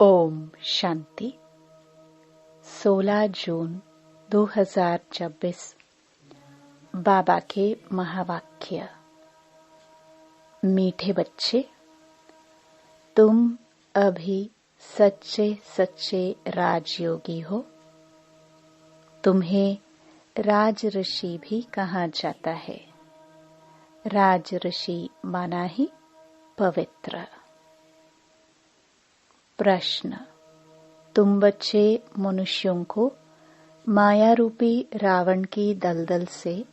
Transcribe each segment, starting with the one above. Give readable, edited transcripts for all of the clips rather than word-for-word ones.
ओम शांति। 16 जून 2026। बाबा के महावाक्य। मीठे बच्चे, तुम अभी सच्चे सच्चे राजयोगी हो। तुम्हें राज ऋषि भी कहा जाता है। राज ऋषि माना ही पवित्र। प्रश्न: तुम बच्चे मनुष्यों को माया रूपी रावण की दलदल से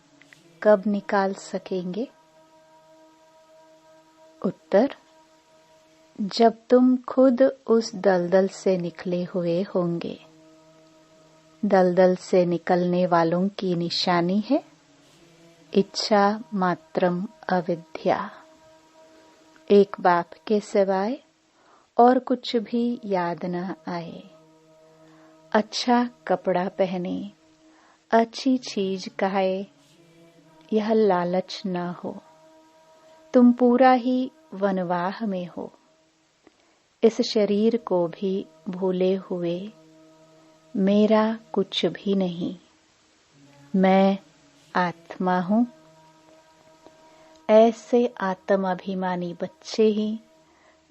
कब निकाल सकेंगे? उत्तर: जब तुम खुद उस दलदल से निकले हुए होंगे। दलदल से निकलने वालों की निशानी है इच्छा मात्रम अविद्या। एक बाप के सिवाय और कुछ भी याद न आए। अच्छा कपड़ा पहने, अच्छी चीज खाए, यह लालच न हो। तुम पूरा ही वनवाह में हो। इस शरीर को भी भूले हुए मेरा कुछ भी नहीं, मैं आत्मा हूं। ऐसे आत्माभिमानी बच्चे ही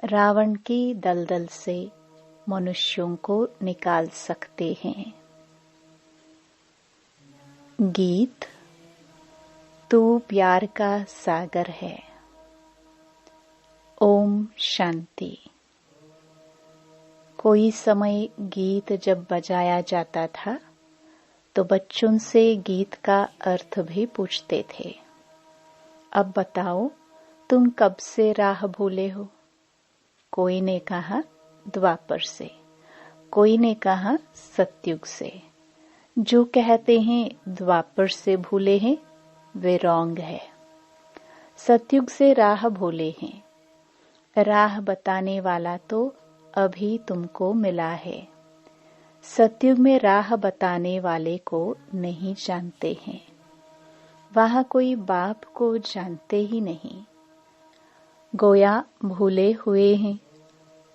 रावण की दलदल से मनुष्यों को निकाल सकते हैं। गीत: तू प्यार का सागर है। ओम शांति। कोई समय गीत जब बजाया जाता था तो बच्चों से गीत का अर्थ भी पूछते थे। अब बताओ, तुम कब से राह भूले हो? कोई ने कहा द्वापर से, कोई ने कहा सतयुग से। जो कहते हैं द्वापर से भूले हैं वे रॉन्ग है। सतयुग से राह भूले हैं। राह बताने वाला तो अभी तुमको मिला है। सतयुग में राह बताने वाले को नहीं जानते हैं। वहां कोई बाप को जानते ही नहीं। गोया भूले हुए हैं।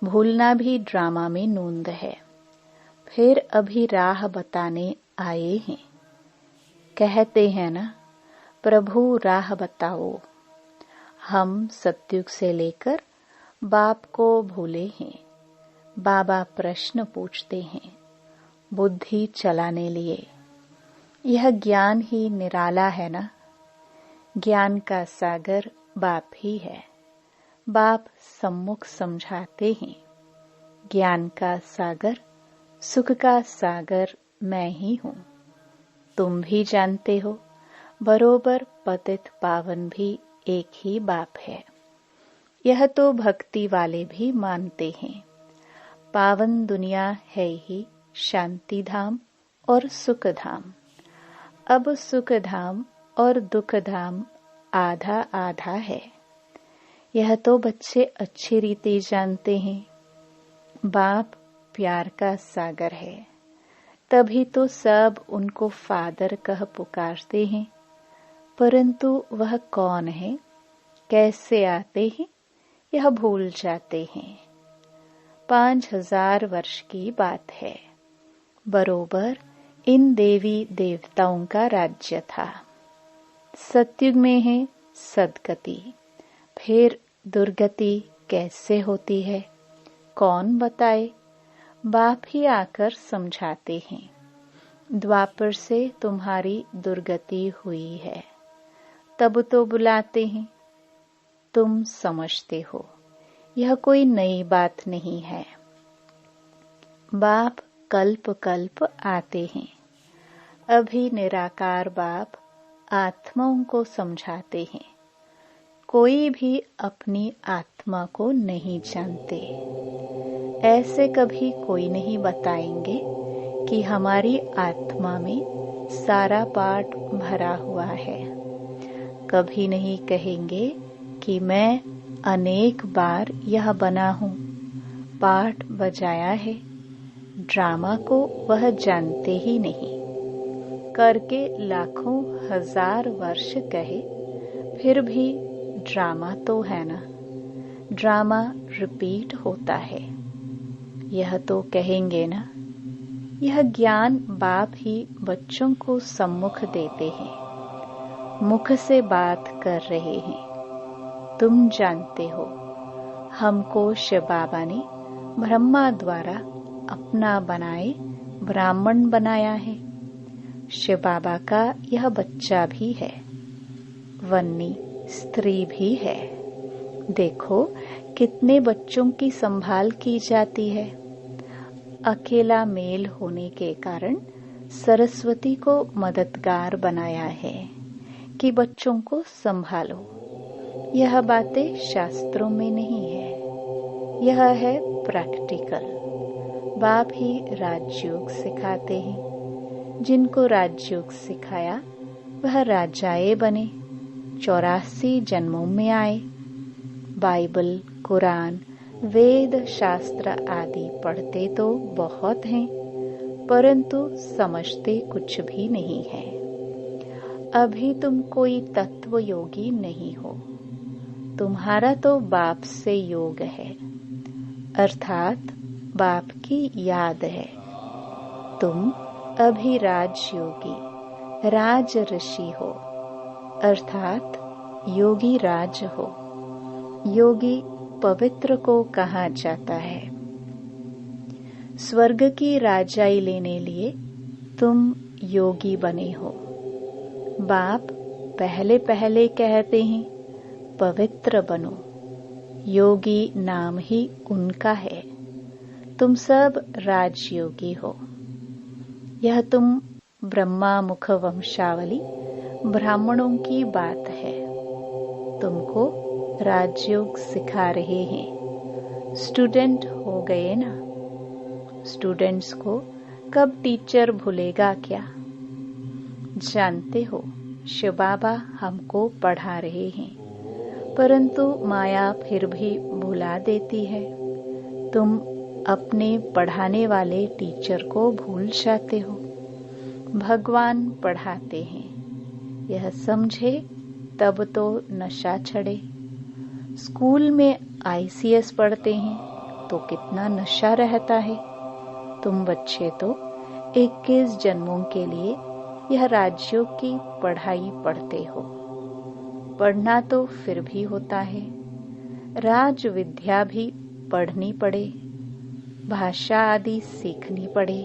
भूलना भी ड्रामा में नूंद है। फिर अभी राह बताने आए हैं। कहते हैं ना, प्रभु राह बताओ। हम सतयुग से लेकर बाप को भूले हैं। बाबा प्रश्न पूछते हैं बुद्धि चलाने लिए। यह ज्ञान ही निराला है ना। ज्ञान का सागर बाप ही है। बाप सम्मुख समझाते हैं। ज्ञान का सागर, सुख का सागर मैं ही हूँ। तुम भी जानते हो, बरोबर पतित पावन भी एक ही बाप है। यह तो भक्ति वाले भी मानते हैं। पावन दुनिया है ही शांति धाम और सुख धाम। अब सुख धाम और दुख धाम आधा आधा है। यह तो बच्चे अच्छी रीति जानते हैं। बाप प्यार का सागर है, तभी तो सब उनको फादर कह पुकारते हैं। परंतु वह कौन है, कैसे आते हैं, यह भूल जाते हैं। 5000 वर्ष की बात है। बरोबर इन देवी देवताओं का राज्य था। सतयुग में है सदगति। फिर दुर्गति कैसे होती है, कौन बताए? बाप ही आकर समझाते हैं। द्वापर से तुम्हारी दुर्गति हुई है, तब तो बुलाते हैं। तुम समझते हो, यह कोई नई बात नहीं है। बाप कल्प कल्प आते हैं। अभी निराकार बाप आत्माओं को समझाते हैं। कोई भी अपनी आत्मा को नहीं जानते। ऐसे कभी कोई नहीं बताएंगे कि हमारी आत्मा में सारा पाठ भरा हुआ है। कभी नहीं कहेंगे कि मैं अनेक बार यह बना हूँ, पाठ बजाया है। ड्रामा को वह जानते ही नहीं। करके लाखों हजार वर्ष कहे, फिर भी ड्रामा तो है ना। ड्रामा रिपीट होता है। यह तो कहेंगे ना, यह ज्ञान बाप ही बच्चों को सम्मुख देते हैं, मुख से बात कर रहे हैं। तुम जानते हो, हमको शिव बाबा ने ब्रह्मा द्वारा अपना बनाए ब्राह्मण बनाया है। शिव बाबा का यह बच्चा भी है, वन्नी स्त्री भी है। देखो कितने बच्चों की संभाल की जाती है। अकेला मेल होने के कारण सरस्वती को मददगार बनाया है कि बच्चों को संभालो। यह बातें शास्त्रों में नहीं है, यह है प्रैक्टिकल। बाप ही राजयोग सिखाते हैं। जिनको राजयोग सिखाया वह राजाए बने, 84 जन्मों में आए। बाइबल, कुरान, वेद शास्त्र आदि पढ़ते तो बहुत हैं, परंतु समझते कुछ भी नहीं है। अभी तुम कोई तत्व योगी नहीं हो। तुम्हारा तो बाप से योग है, अर्थात बाप की याद है। तुम अभी राजयोगी, राज ऋषि हो, अर्थात योगी राज हो। योगी पवित्र को कहा जाता है। स्वर्ग की राजाई लेने लिए तुम योगी बने हो। बाप पहले पहले कहते हैं पवित्र बनो। योगी नाम ही उनका है। तुम सब राजयोगी हो। यह तुम ब्रह्मा मुख वंशावली ब्राह्मणों की बात है। तुमको राजयोग सिखा रहे हैं। स्टूडेंट हो गए ना। स्टूडेंट्स को कब टीचर भूलेगा क्या? जानते हो, शिव बाबा हमको पढ़ा रहे हैं, परंतु माया फिर भी भुला देती है। तुम अपने पढ़ाने वाले टीचर को भूल जाते हो। भगवान पढ़ाते हैं, यह समझे तब तो नशा चढ़े। स्कूल में ICS पढ़ते हैं तो कितना नशा रहता है। तुम बच्चे तो 21 जन्मों के लिए यह राज्यों की पढ़ाई पढ़ते हो। पढ़ना तो फिर भी होता है। राज विद्या भी पढ़नी पड़े, भाषा आदि सीखनी पड़े।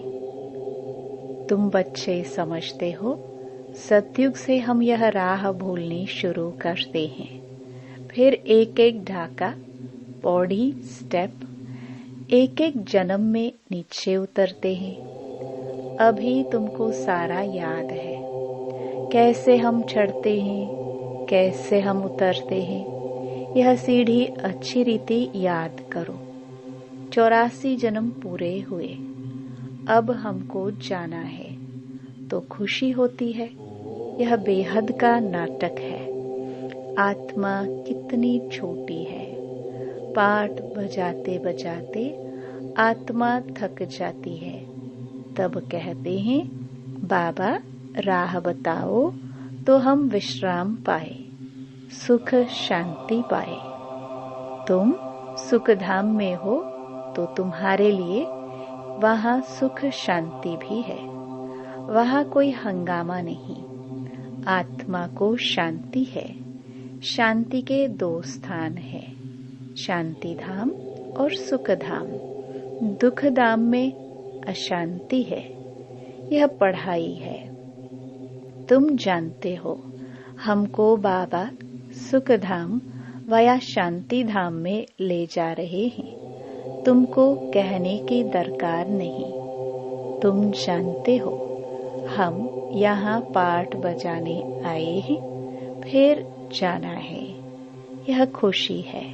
तुम बच्चे समझते हो, सतयुग से हम यह राह भूलनी शुरू करते हैं। फिर एक एक ढाका, पौड़ी, स्टेप, एक एक जन्म में नीचे उतरते हैं। अभी तुमको सारा याद है, कैसे हम चढ़ते हैं, कैसे हम उतरते हैं। यह सीढ़ी अच्छी रीति याद करो। 84 जन्म पूरे हुए, अब हमको जाना है तो खुशी होती है। यह बेहद का नाटक है। आत्मा कितनी छोटी है। पाठ बजाते बजाते आत्मा थक जाती है। तब कहते हैं, बाबा राह बताओ तो हम विश्राम पाए, सुख शांति पाए। तुम सुख धाम में हो तो तुम्हारे लिए वहाँ सुख शांति भी है। वहाँ कोई हंगामा नहीं। आत्मा को शांति है। शांति के 2 स्थान है, शांति धाम और सुख धाम। दुख धाम में अशांति है। यह पढ़ाई है। तुम जानते हो, हमको बाबा सुख धाम वया शांति धाम में ले जा रहे हैं। तुमको कहने की दरकार नहीं। तुम जानते हो, हम यहाँ पाठ बजाने आए हैं, फिर जाना है। यह खुशी है,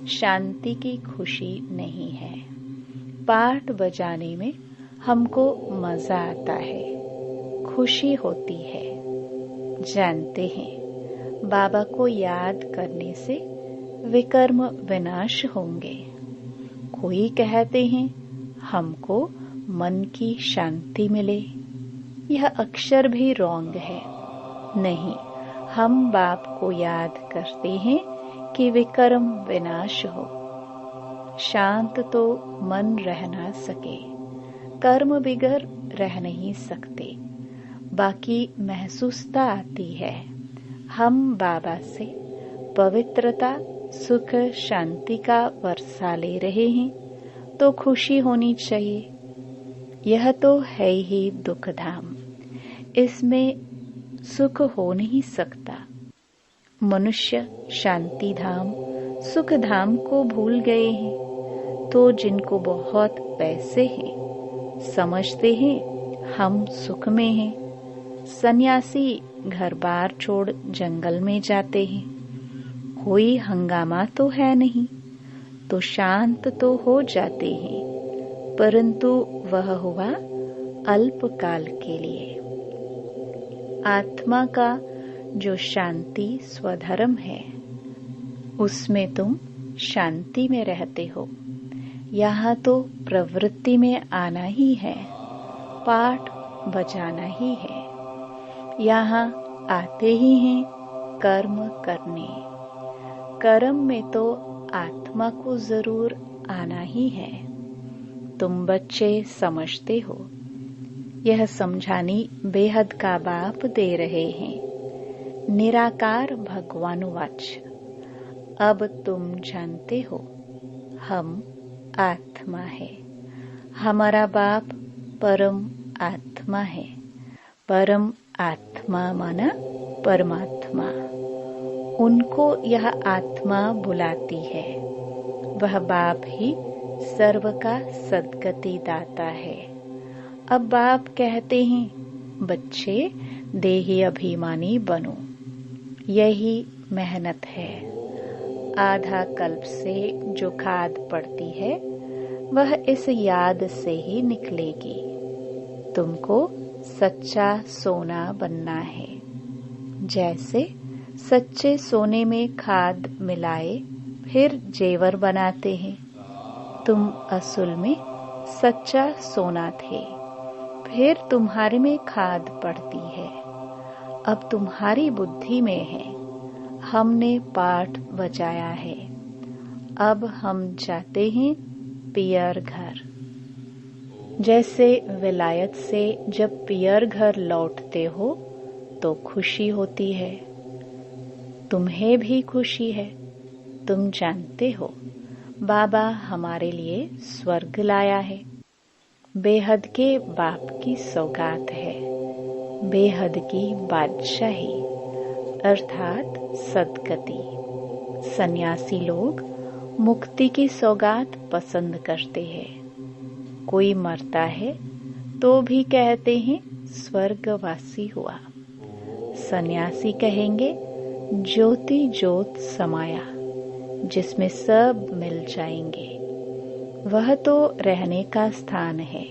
शांति की खुशी नहीं है। पाठ बजाने में हमको मजा आता है, खुशी होती है। जानते हैं, बाबा को याद करने से विकर्म विनाश होंगे। कोई कहते हैं हमको मन की शांति मिले। यह अक्षर भी रॉन्ग है। नहीं, हम बाप को याद करते हैं कि विकर्म विनाश हो। शांत तो मन रह ना सके, कर्म बिगर रह नहीं सकते। बाकी महसूसता आती है। हम बाबा से पवित्रता, सुख, शांति का वर्षा ले रहे हैं तो खुशी होनी चाहिए। यह तो है ही दुख धाम, इसमें सुख हो नहीं सकता। मनुष्य शांति धाम, सुख धाम को भूल गए हैं। तो जिनको बहुत पैसे हैं, समझते हैं हम सुख में हैं। सन्यासी घर बार छोड़ जंगल में जाते हैं, कोई हंगामा तो है नहीं, तो शांत तो हो जाते हैं, परंतु वह हुआ अल्पकाल के लिए। आत्मा का जो शांति स्वधर्म है, उसमें तुम शांति में रहते हो। यहाँ तो प्रवृत्ति में आना ही है, पाठ बजाना ही है। यहाँ आते ही हैं कर्म करने। कर्म में तो आत्मा को जरूर आना ही है। तुम बच्चे समझते हो, यह समझानी बेहद का बाप दे रहे हैं। निराकार भगवानुवाच। अब तुम जानते हो हम आत्मा है, हमारा बाप परम आत्मा है। परम आत्मा माना परमात्मा। उनको यह आत्मा बुलाती है। वह बाप ही सर्व का सद्गति दाता है। अब बाप कहते हैं, बच्चे देही अभिमानी बनो। यही मेहनत है। आधा कल्प से जो खाद पड़ती है, वह इस याद से ही निकलेगी। तुमको सच्चा सोना बनना है। जैसे सच्चे सोने में खाद मिलाए फिर जेवर बनाते हैं। तुम असल में सच्चा सोना थे, फिर तुम्हारे में खाद पड़ती है। अब तुम्हारी बुद्धि में है। हमने पाठ बजाया है। अब हम जाते हैं पियर घर। जैसे विलायत से जब पियर घर लौटते हो तो खुशी होती है। तुम्हें भी खुशी है। तुम जानते हो बाबा हमारे लिए स्वर्ग लाया है। बेहद के बाप की सौगात है। बेहद की बादशाही अर्थात सद्गति। सन्यासी लोग मुक्ति की सौगात पसंद करते हैं। कोई मरता है तो भी कहते हैं स्वर्गवासी हुआ। सन्यासी कहेंगे ज्योति ज्योत समाया, जिसमें सब मिल जाएंगे। वह तो रहने का स्थान है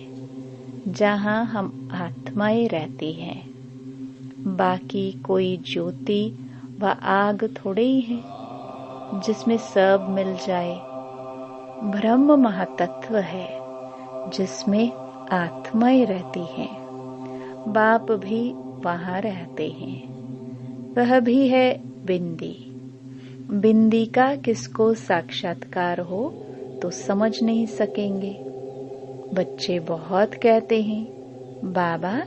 जहाँ हम आत्माएं रहती हैं। बाकी कोई ज्योति व आग थोड़े ही है जिसमें सब मिल जाए। ब्रह्म महातत्व है जिसमें आत्माएं रहती हैं। बाप भी वहाँ रहते हैं। वह भी है बिंदी। बिंदी का किसको साक्षात्कार हो तो समझ नहीं सकेंगे। बच्चे बहुत कहते हैं बाबा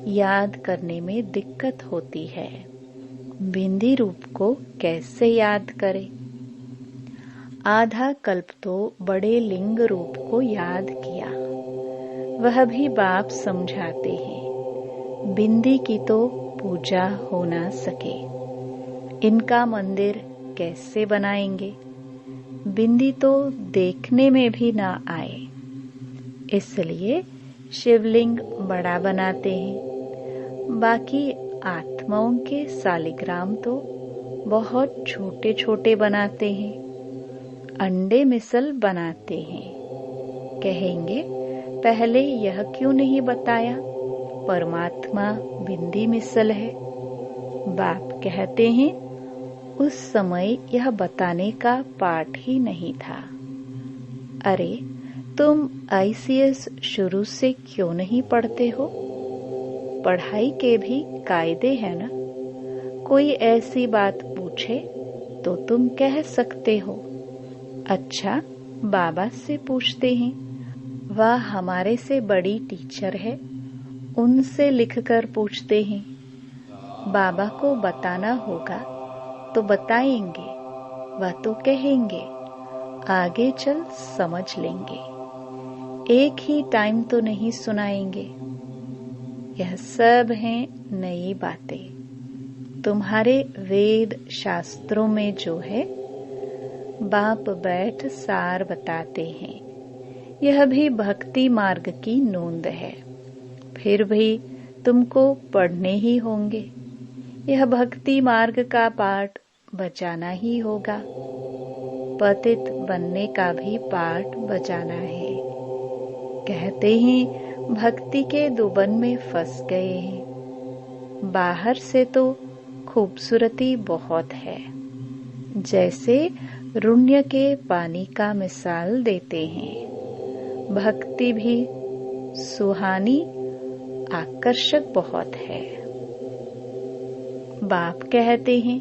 याद करने में दिक्कत होती है। बिंदी रूप को कैसे याद करें? आधा कल्प तो बड़े लिंग रूप को याद किया। वह भी बाप समझाते हैं बिंदी की तो पूजा हो ना सके। इनका मंदिर कैसे बनाएंगे? बिंदी तो देखने में भी ना आए, इसलिए शिवलिंग बड़ा बनाते हैं। बाकी आत्माओं के सालिग्राम तो बहुत छोटे छोटे बनाते हैं। अंडे मिसल बनाते हैं। कहेंगे पहले यह क्यों नहीं बताया? परमात्मा बिंदी मिसल है। बाप कहते हैं उस समय यह बताने का पाठ ही नहीं था। अरे तुम ICS शुरू से क्यों नहीं पढ़ते हो? पढ़ाई के भी कायदे हैं ना। कोई ऐसी बात पूछे तो तुम कह सकते हो, अच्छा बाबा से पूछते हैं, वह हमारे से बड़ी टीचर है, उनसे लिखकर पूछते हैं। बाबा को बताना होगा तो बताएंगे, वह तो कहेंगे, आगे चल समझ लेंगे। एक ही टाइम तो नहीं सुनाएंगे। यह सब हैं नई बातें। तुम्हारे वेद शास्त्रों में जो है, बाप बैठ सार बताते हैं। यह भी भक्ति मार्ग की नोंद है। फिर भी तुमको पढ़ने ही होंगे। यह भक्ति मार्ग का पाठ बजाना ही होगा। पतित बनने का भी पाठ बजाना है। कहते हैं भक्ति के दुबन में फंस गए हैं। बाहर से तो खूबसूरती बहुत है, जैसे रुण्य के पानी का मिसाल देते हैं। भक्ति भी सुहानी आकर्षक बहुत है। बाप कहते हैं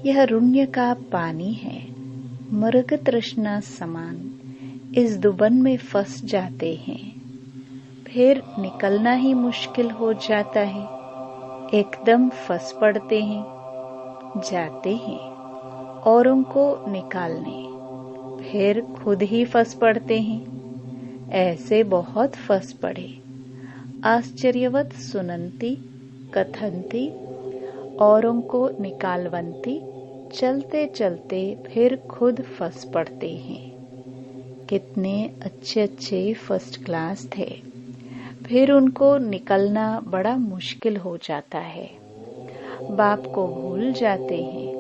यह रुण्य का पानी है, मृग तृष्णा समान। इस दुबन में फंस जाते हैं, फिर निकलना ही मुश्किल हो जाता है। एकदम फंस पड़ते हैं, जाते हैं औरों को निकालने, फिर खुद ही फंस पड़ते हैं। ऐसे बहुत फंस पड़े। आश्चर्यवत सुनंती कथंती औरों को निकालवंती, चलते चलते फिर खुद फंस पड़ते हैं। कितने अच्छे अच्छे फर्स्ट क्लास थे, फिर उनको निकलना बड़ा मुश्किल हो जाता है। बाप को भूल जाते हैं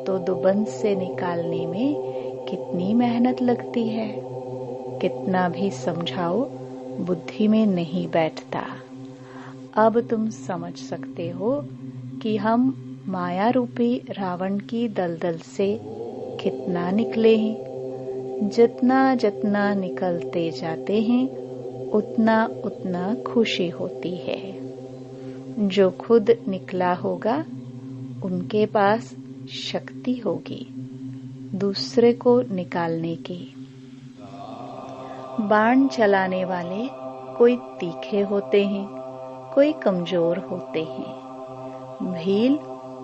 तो दुबन से निकालने में कितनी मेहनत लगती है। कितना भी समझाओ बुद्धि में नहीं बैठता। अब तुम समझ सकते हो कि हम माया रूपी रावण की दलदल से कितना निकले हैं। जितना जितना निकलते जाते हैं, उतना उतना खुशी होती है। जो खुद निकला होगा, उनके पास शक्ति होगी दूसरे को निकालने की। बाण चलाने वाले कोई तीखे होते हैं, कोई कमजोर होते हैं। भील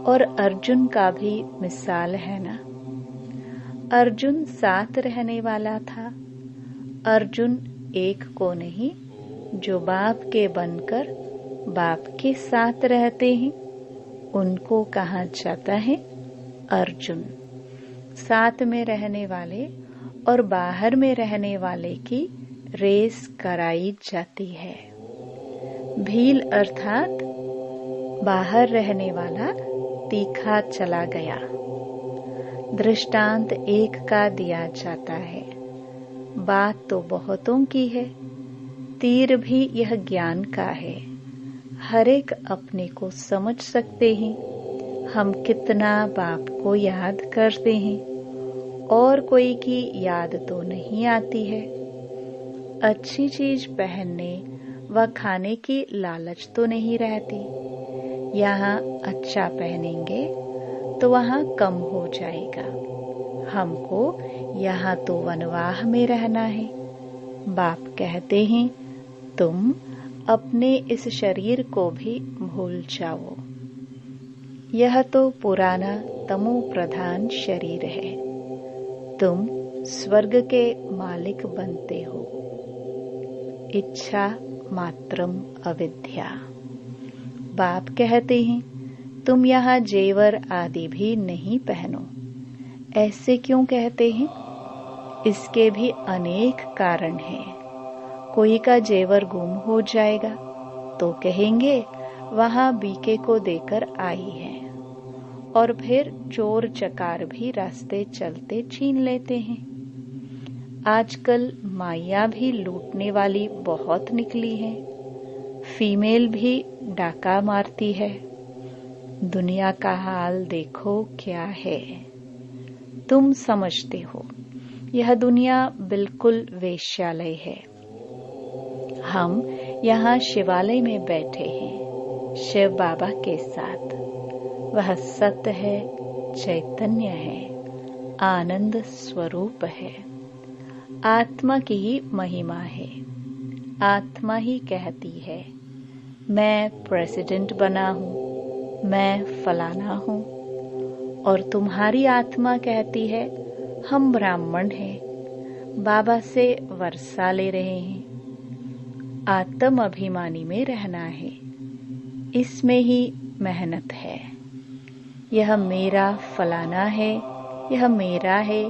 और अर्जुन का भी मिसाल है ना। अर्जुन साथ रहने वाला था। अर्जुन एक को नहीं, जो बाप के बनकर बाप के साथ रहते हैं, उनको कहा जाता है अर्जुन। साथ में रहने वाले और बाहर में रहने वाले की रेस कराई जाती है। भील अर्थात बाहर रहने वाला तीखा चला गया। दृष्टांत एक का दिया जाता है। बात तो बहुतों की है, तीर भी यह ज्ञान का है। हर एक अपने को समझ सकते हैं। हम कितना बाप को याद करते हैं और कोई की याद तो नहीं आती है। अच्छी चीज पहनने व खाने की लालच तो नहीं रहती। यहाँ अच्छा पहनेंगे तो वहाँ कम हो जाएगा। हमको यहाँ तो वनवाह में रहना है। बाप कहते हैं तुम अपने इस शरीर को भी भूल जाओ। यह तो पुराना तमो प्रधान शरीर है। तुम स्वर्ग के मालिक बनते हो। इच्छा मात्रम अविद्या। बाप कहते हैं तुम यहाँ जेवर आदि भी नहीं पहनो। ऐसे क्यों कहते हैं? इसके भी अनेक कारण हैं। कोई का जेवर गुम हो जाएगा तो कहेंगे वहां बीके को देकर आई है, और फिर चोर चकार भी रास्ते चलते छीन लेते हैं। आजकल माइया भी लूटने वाली बहुत निकली है। फीमेल भी डाका मारती है। दुनिया का हाल देखो क्या है। तुम समझते हो यह दुनिया बिल्कुल वेश्यालय है। हम यहाँ शिवालय में बैठे हैं शिव बाबा के साथ। वह सत्य है, चैतन्य है, आनंद स्वरूप है। आत्मा की ही महिमा है। आत्मा ही कहती है, मैं प्रेसिडेंट बना हूँ, मैं फलाना हूँ। और तुम्हारी आत्मा कहती है, हम ब्राह्मण हैं, बाबा से वर्षा ले रहे हैं। आत्म अभिमानी में रहना है, इसमें ही मेहनत है। यह मेरा फलाना है, यह मेरा है,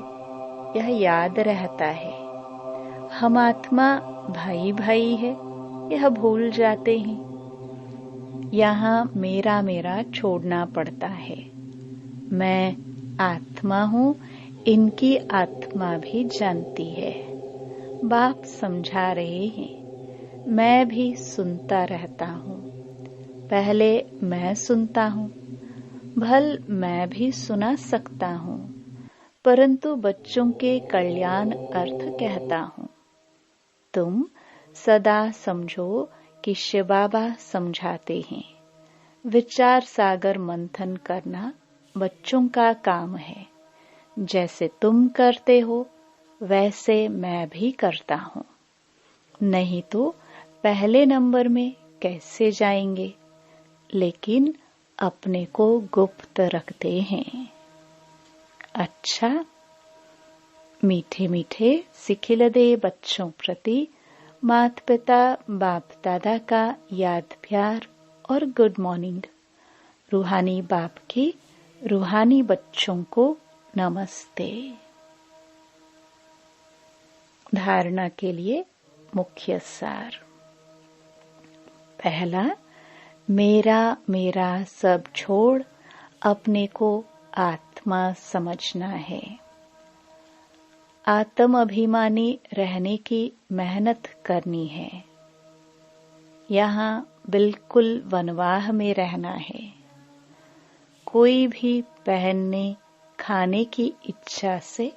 यह याद रहता है। हम आत्मा भाई भाई है, यह भूल जाते हैं। यहाँ मेरा मेरा छोड़ना पड़ता है। मैं आत्मा हूँ, इनकी आत्मा भी जानती है। बाप समझा रहे हैं, मैं भी सुनता रहता हूँ। पहले मैं सुनता हूँ, भल मैं भी सुना सकता हूँ, परंतु बच्चों के कल्याण अर्थ कहता हूँ। तुम सदा समझो कि शिव बाबा समझाते हैं। विचार सागर मंथन करना बच्चों का काम है। जैसे तुम करते हो वैसे मैं भी करता हूँ, नहीं तो पहले नंबर में कैसे जाएंगे। लेकिन अपने को गुप्त रखते हैं। अच्छा, मीठे मीठे सिखिलदे बच्चों प्रति माता पिता बाप दादा का याद प्यार और गुड मॉर्निंग। रूहानी बाप की रूहानी बच्चों को नमस्ते। धारणा के लिए मुख्य सार। पहला, मेरा मेरा सब छोड़ अपने को आत्मा समझना है। आत्म अभिमानी रहने की मेहनत करनी है। यहाँ बिल्कुल वनवाह में रहना है। कोई भी पहनने खाने की इच्छा से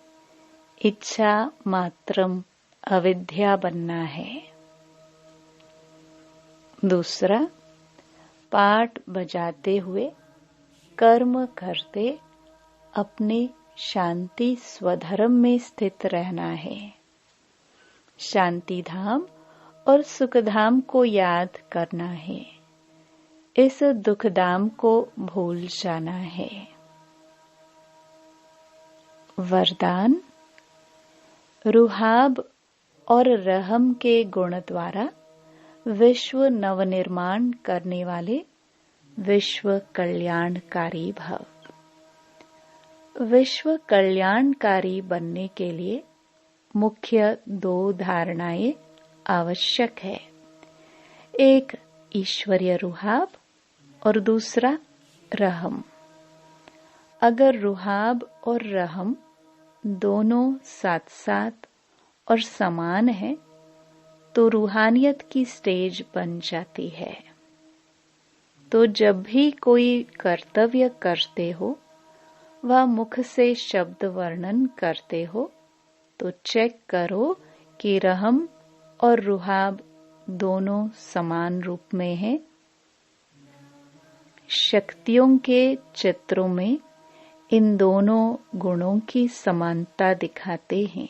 इच्छा मात्रम अविद्या बनना है। दूसरा, पाठ बजाते हुए कर्म करते अपने शांति स्वधर्म में स्थित रहना है। शांति धाम और सुखधाम को याद करना है। इस दुखधाम को भूल जाना है। वरदान, रुहाब और रहम के गुण द्वारा विश्व नवनिर्माण करने वाले विश्व कल्याणकारी भव। विश्व कल्याणकारी बनने के लिए मुख्य 2 धारणाएं आवश्यक है। एक ईश्वरीय रुहाब और दूसरा रहम। अगर रुहाब और रहम दोनों साथ साथ और समान है तो रूहानियत की स्टेज बन जाती है। तो जब भी कोई कर्तव्य करते हो व मुख से शब्द वर्णन करते हो तो चेक करो कि रहम और रुहाब दोनों समान रूप में है। शक्तियों के चित्रों में इन दोनों गुणों की समानता दिखाते हैं।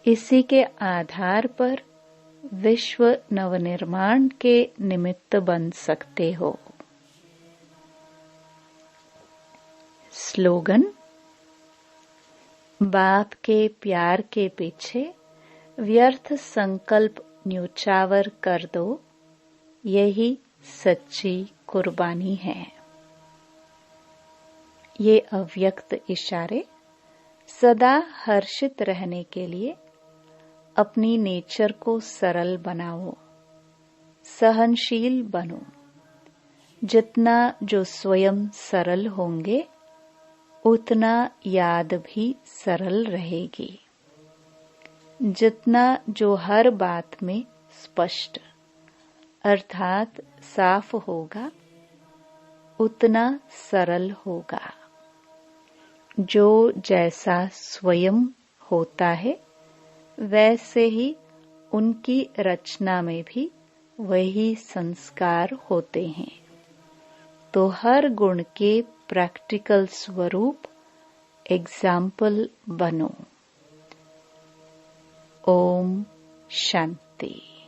इसी के आधार पर विश्व नवनिर्माण के निमित्त बन सकते हो। स्लोगन, बाप के प्यार के पीछे व्यर्थ संकल्प न्योछावर कर दो, यही सच्ची कुर्बानी है। ये अव्यक्त इशारे सदा हर्षित रहने के लिए अपनी नेचर को सरल बनाओ, सहनशील बनो। जितना जो स्वयं सरल होंगे उतना याद भी सरल रहेगी। जितना जो हर बात में स्पष्ट अर्थात साफ होगा उतना सरल होगा। जो जैसा स्वयं होता है वैसे ही उनकी रचना में भी वही संस्कार होते हैं। तो हर गुण के प्रैक्टिकल स्वरूप एग्जाम्पल बनो। ओम शांति।